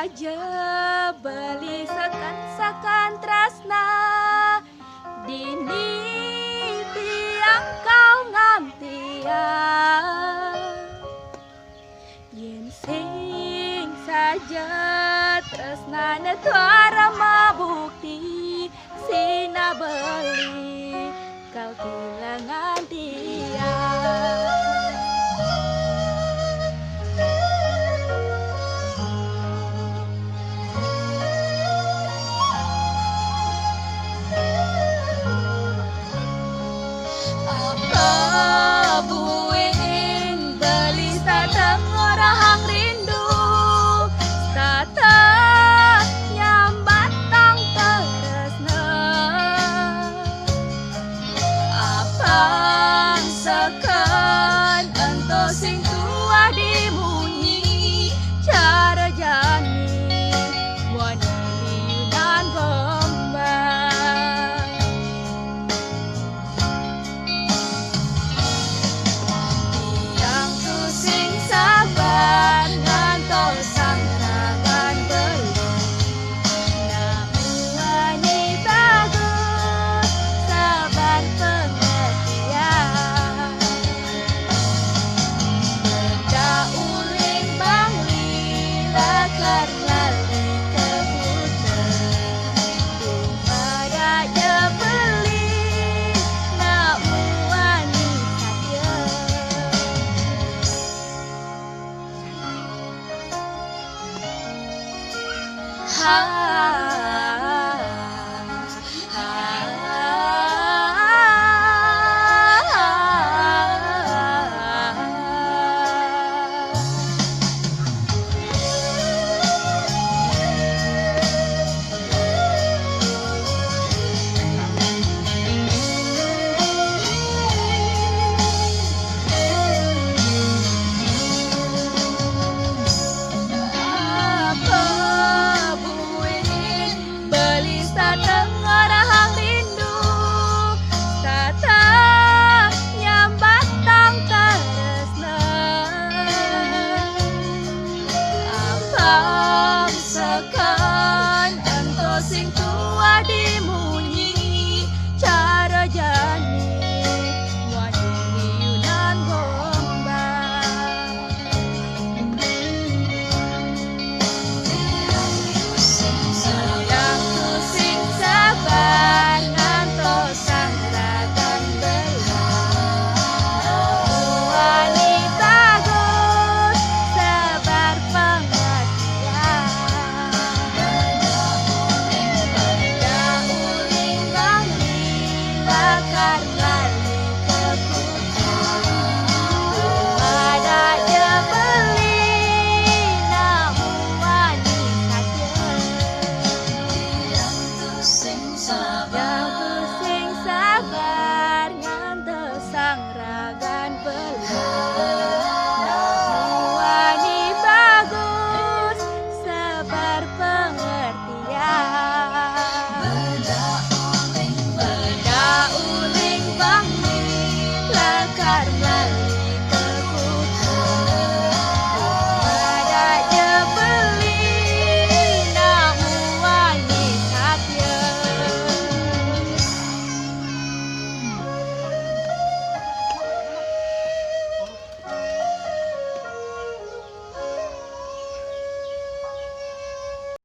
saja beli sakan tresna dini tiang kau ngantian yen sing saja tresnane tuara mabukti sina beli kau kehilangan dia. Buing beli sateng orang rindu tata nyambat tang teresna apang sekan ento sing tua dimunyi cara jani wani liunan gombang yang tu sing sabar ngantosan tangan beli namuani bagus sabar pengertian benda uling bangli lakar lali kebutan dumada je beli namuani saja. Apa buing beli sateng orang rindu tata nyambat tang teresna apa